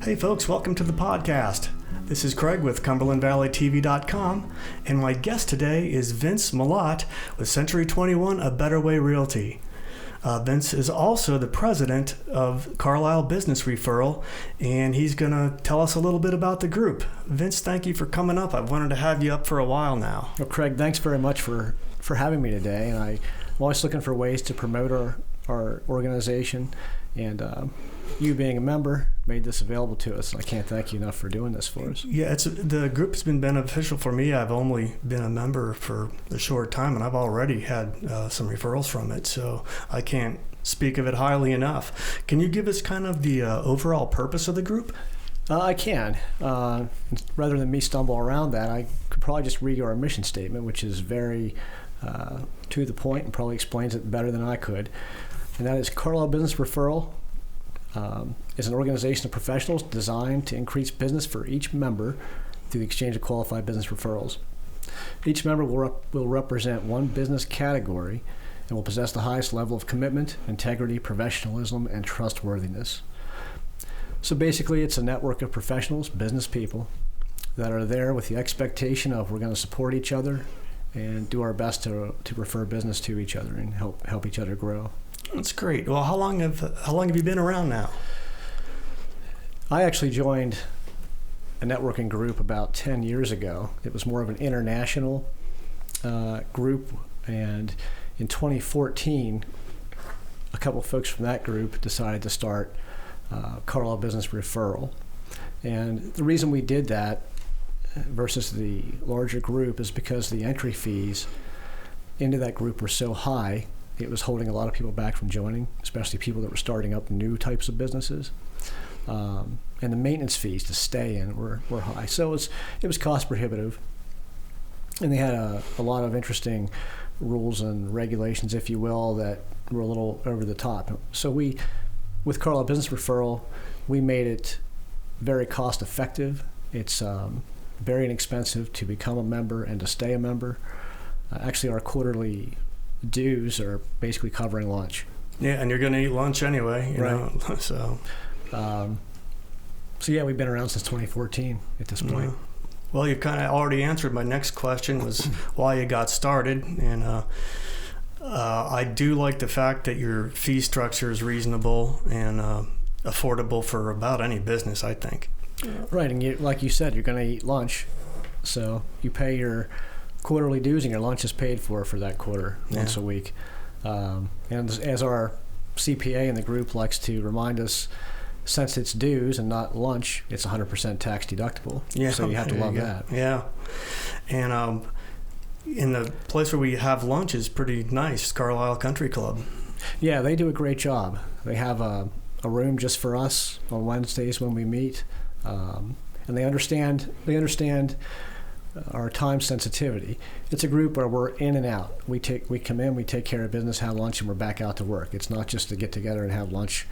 Hey folks, welcome to the podcast. This is Craig with CumberlandValleyTV.com, and my guest today is Vince Mellott with Century 21, A Better Way Realty. Vince is also the president of Carlisle Business Referral, and he's going to tell us a little bit about the group. Vince, thank you for coming up. I've wanted to have you up for a while now. Well, Craig, thanks very much for having me today, and I'm always looking for ways to promote our organization, and you being a member made this available to us. I can't thank you enough for doing this for us. Yeah, the group has been beneficial for me. I've only been a member for a short time, and I've already had some referrals from it, so I can't speak of it highly enough. Can you give us kind of the overall purpose of the group? I can. Rather than me stumble around that, I could probably just read our mission statement, which is very to the point and probably explains it better than I could. And that is Carlisle Business Referral is an organization of professionals designed to increase business for each member through the exchange of qualified business referrals. Each member will represent one business category and will possess the highest level of commitment, integrity, professionalism, and trustworthiness. So basically, it's a network of professionals, business people, that are there with the expectation of we're going to support each other and do our best to refer business to each other and help each other grow. That's great. Well, how long have you been around now? I actually joined a networking group about 10 years ago. It was more of an international group, and in 2014, a couple of folks from that group decided to start Carlisle Business Referral. And the reason we did that versus the larger group is because the entry fees into that group were so high. It was holding a lot of people back from joining, especially people that were starting up new types of businesses. And the maintenance fees to stay in were high. So it was cost prohibitive. And they had a lot of interesting rules and regulations, if you will, that were a little over the top. So with Carlisle Business Referral, we made it very cost effective. It's very inexpensive to become a member and to stay a member. Actually, our quarterly dues are basically covering lunch. Yeah, and you're going to eat lunch anyway, you know. So yeah, we've been around since 2014 at this point. Well, you've kind of already answered my next question, was why you got started, and I do like the fact that your fee structure is reasonable and affordable for about any business, I think. Right, and like you said, you're going to eat lunch, so you pay your quarterly dues and your lunch is paid for that quarter once a week. And as our CPA in the group likes to remind us, since it's dues and not lunch, it's 100% tax deductible. Yeah, so you have to love that. Yeah, and in the place where we have lunch is pretty nice, Carlisle Country Club. Yeah, they do a great job. They have a room just for us on Wednesdays when we meet, and they understand our time sensitivity. It's a group where we're in and out. We come in, we take care of business, have lunch, and we're back out to work. It's not just to get together and have lunch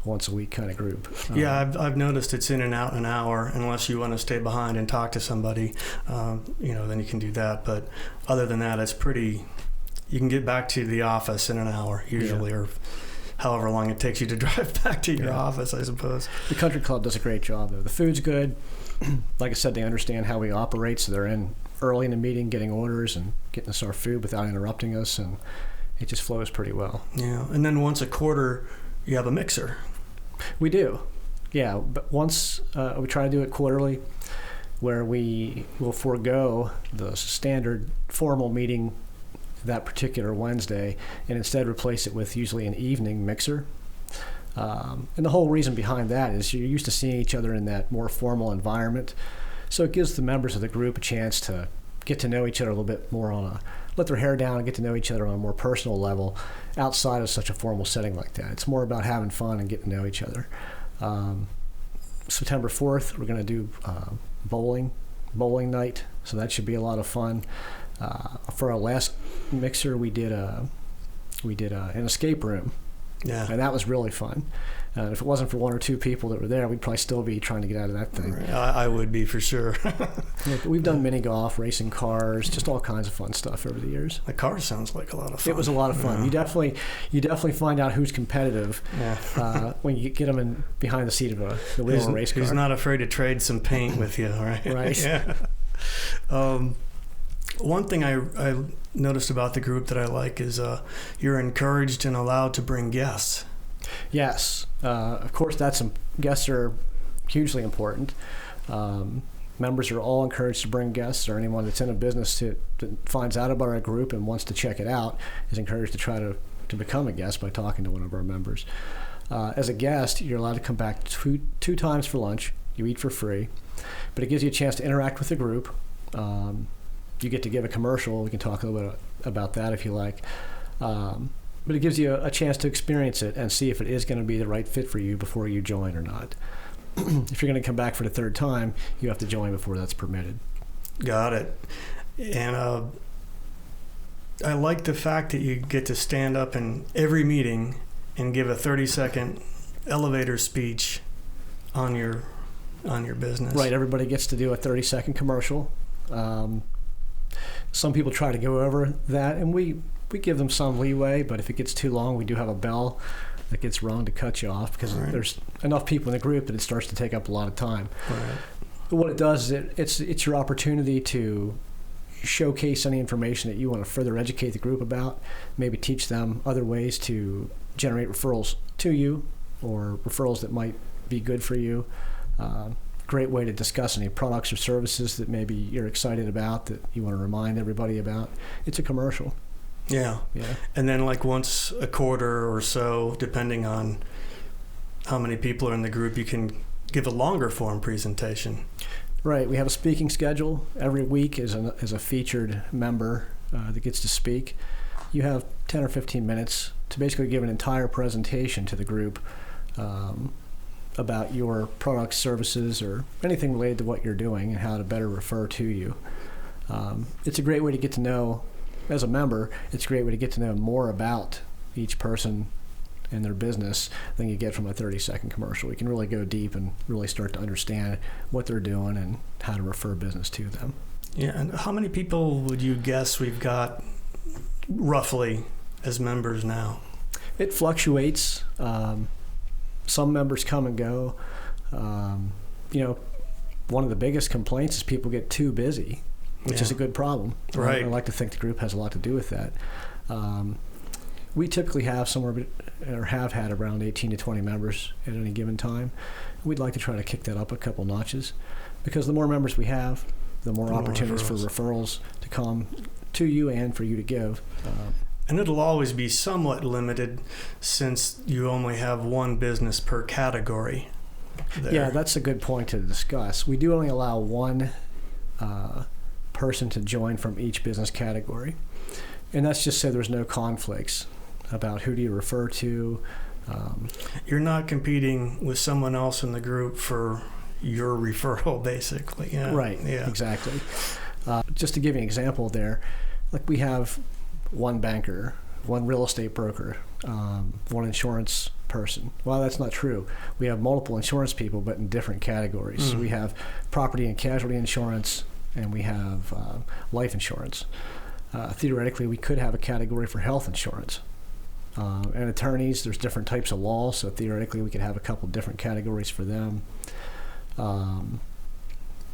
once a week kind of group. Yeah, I've noticed it's in and out an hour, unless you want to stay behind and talk to somebody, then you can do that. But other than that, it's pretty, you can get back to the office in an hour usually, or however long it takes you to drive back to your office, I suppose. The country club does a great job, though. The food's good. Like I said, they understand how we operate, so they're in early in the meeting getting orders and getting us our food without interrupting us, and it just flows pretty well. Yeah, and then once a quarter, you have a mixer. We do. Yeah, but once we try to do it quarterly, where we will forego the standard formal meeting that particular Wednesday and instead replace it with usually an evening mixer. And the whole reason behind that is you're used to seeing each other in that more formal environment. So it gives the members of the group a chance to get to know each other a little bit more let their hair down and get to know each other on a more personal level outside of such a formal setting like that. It's more about having fun and getting to know each other. September 4th, we're going to do bowling night. So that should be a lot of fun. For our last mixer, we did an escape room. Yeah. And that was really fun. If it wasn't for one or two people that were there, we'd probably still be trying to get out of that thing. Right. I would be for sure. Yeah, but we've done mini golf, racing cars, just all kinds of fun stuff over the years. The car sounds like a lot of fun. It was a lot of fun. You definitely find out who's competitive when you get them in behind the seat of the wheel of a race car. Who's not afraid to trade some paint with you, right? Right. Yeah. One thing I noticed about the group that I like is you're encouraged and allowed to bring guests. Yes. Of course, guests are hugely important. Members are all encouraged to bring guests, or anyone that's in a business that finds out about our group and wants to check it out is encouraged to try to become a guest by talking to one of our members. As a guest, you're allowed to come back two times for lunch. You eat for free, but it gives you a chance to interact with the group. You get to give a commercial. We can talk a little bit about that if you like. But it gives you a chance to experience it and see if it is going to be the right fit for you before you join or not. If you're going to come back for the third time, you have to join before that's permitted. Got it. And I like the fact that you get to stand up in every meeting and give a 30-second elevator speech on your business. Right. Everybody gets to do a 30-second commercial. Some people try to go over that, and we give them some leeway, but if it gets too long, we do have a bell that gets rung to cut you off, because there's enough people in the group that it starts to take up a lot of time. Right. But what it does is it's your opportunity to showcase any information that you want to further educate the group about, maybe teach them other ways to generate referrals to you, or referrals that might be good for you. Great way to discuss any products or services that maybe you're excited about that you want to remind everybody about. It's a commercial. Yeah. And then like once a quarter or so, depending on how many people are in the group, you can give a longer form presentation. Right. We have a speaking schedule. Every week is a featured member that gets to speak. You have 10 or 15 minutes to basically give an entire presentation to the group about your products, services, or anything related to what you're doing and how to better refer to you. It's a great way to get to know, as a member, it's a great way to get to know more about each person and their business than you get from a 30-second commercial. You can really go deep and really start to understand what they're doing and how to refer business to them. Yeah, and how many people would you guess we've got roughly as members now? It fluctuates. Some members come and go. One of the biggest complaints is people get too busy, which is a good problem. Right. I like to think the group has a lot to do with that. We typically have have had around 18 to 20 members at any given time. We'd like to try to kick that up a couple notches, because the more members we have, the more opportunities for referrals to come to you and for you to give. And it'll always be somewhat limited since you only have one business per category there. Yeah, that's a good point to discuss. We do only allow one person to join from each business category. And that's just so there's no conflicts about who do you refer to. You're not competing with someone else in the group for your referral, basically. Yeah. Right, Yeah. Exactly. Just to give you an example there, like we have one banker, one real estate broker, one insurance person. Well, that's not true. We have multiple insurance people, but in different categories. So we have property and casualty insurance, and we have life insurance. Theoretically, we could have a category for health insurance. And attorneys, there's different types of law, so theoretically we could have a couple different categories for them.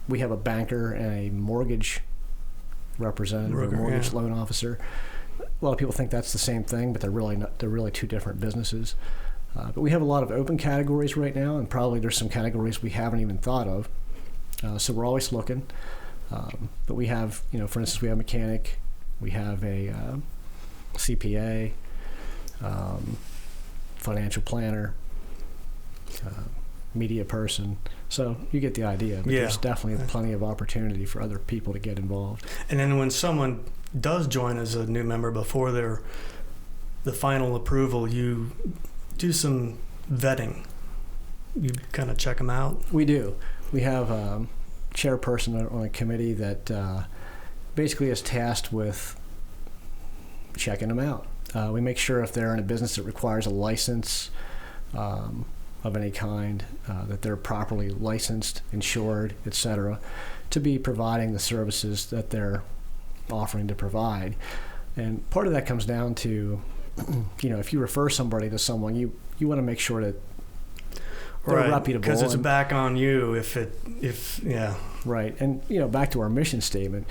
We have a banker and a mortgage representative, or mortgage loan officer. A lot of people think that's the same thing, but they're really not. They're really two different businesses. But we have a lot of open categories right now, and probably there's some categories we haven't even thought of. So we're always looking. But we have, for instance, we have a mechanic, we have a CPA, financial planner, media person. So you get the idea. But there's definitely plenty of opportunity for other people to get involved. And then when someone does join as a new member, before the final approval, you do some vetting. You kind of check them out. We do. We have a chairperson on a committee that basically is tasked with checking them out. We make sure if they're in a business that requires a license of any kind, that they're properly licensed, insured, etc., to be providing the services that they're offering to provide. And part of that comes down to, if you refer somebody to someone, you want to make sure that they're reputable. Because it's back on you yeah. Right. And, back to our mission statement,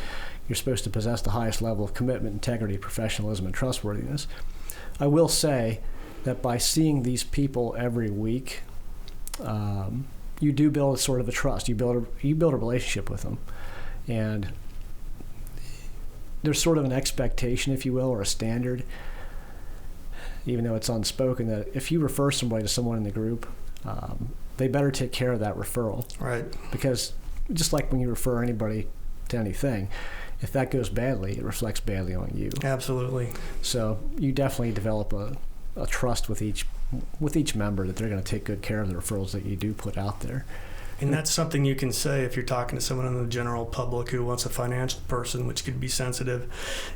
you're supposed to possess the highest level of commitment, integrity, professionalism, and trustworthiness. I will say that by seeing these people every week, you do build sort of a trust. You build a relationship with them. And there's sort of an expectation, if you will, or a standard, even though it's unspoken, that if you refer somebody to someone in the group, they better take care of that referral. Right. Because just like when you refer anybody to anything, if that goes badly, it reflects badly on you. Absolutely. So you definitely develop a trust with each member that they're going to take good care of the referrals that you do put out there. And that's something you can say if you're talking to someone in the general public who wants a financial person, which could be sensitive.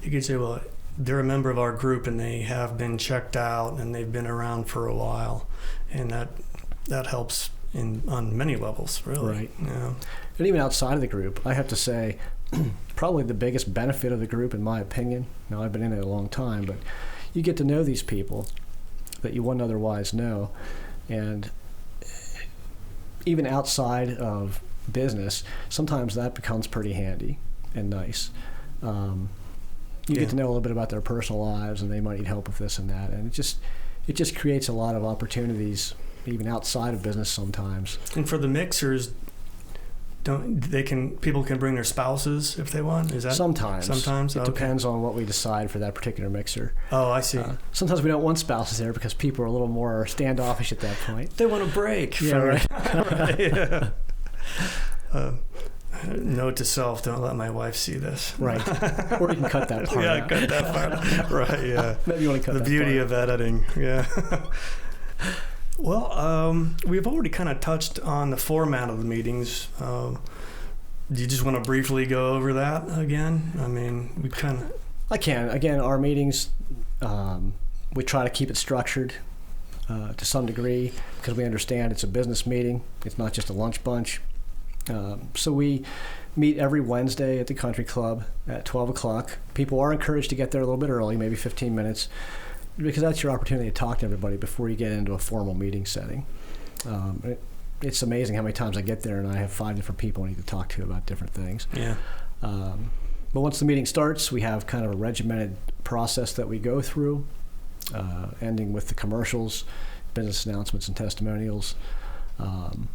You could say, well, they're a member of our group and they have been checked out and they've been around for a while. And that helps on many levels, really. Right. Yeah. And even outside of the group, I have to say, probably the biggest benefit of the group, in my opinion, now I've been in it a long time, but you get to know these people that you wouldn't otherwise know. And even outside of business, sometimes that becomes pretty handy and nice. You get to know a little bit about their personal lives, and they might need help with this and that. And it just creates a lot of opportunities, even outside of business sometimes. And for the mixers, people can bring their spouses if they want? Is that sometimes? It Okay. depends on what we decide for that particular mixer. Oh, I see. Sometimes we don't want spouses there because people are a little more standoffish at that point. They want a break. Yeah, right. Yeah. Note to self: don't let my wife see this. Right. Or you can cut that part. Yeah, out. cut that part. Right. Yeah. Maybe you want to cut the that beauty part. of editing. Yeah. Well, we've already kind of touched on the format of the meetings. Do you just want to briefly go over that again? I mean, we kind of... I can. Again, our meetings, we try to keep it structured to some degree because we understand it's a business meeting. It's not just a lunch bunch. So we meet every Wednesday at the country club at 12 o'clock. People are encouraged to get there a little bit early, maybe 15 minutes, because that's your opportunity to talk to everybody before you get into a formal meeting setting. It's amazing how many times I get there and I have 5 different people I need to talk to about different things. Yeah. But once the meeting starts, we have kind of a regimented process that we go through, ending with the commercials, business announcements, and testimonials. And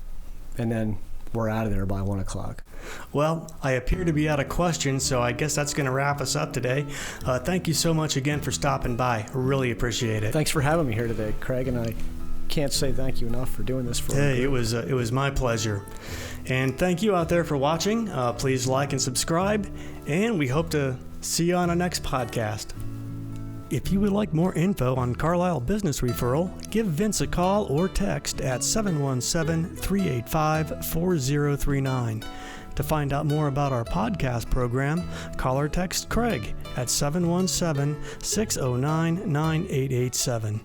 then we're out of there by 1 o'clock. Well, I appear to be out of questions, so I guess that's going to wrap us up today. Thank you so much again for stopping by. Really appreciate it. Thanks for having me here today, Craig, and I can't say thank you enough for doing this for me. Hey, it was my pleasure. And thank you out there for watching. Please like and subscribe, and we hope to see you on our next podcast. If you would like more info on Carlisle Business Referral, give Vince a call or text at 717-385-4039. To find out more about our podcast program, call or text Craig at 717-609-9887.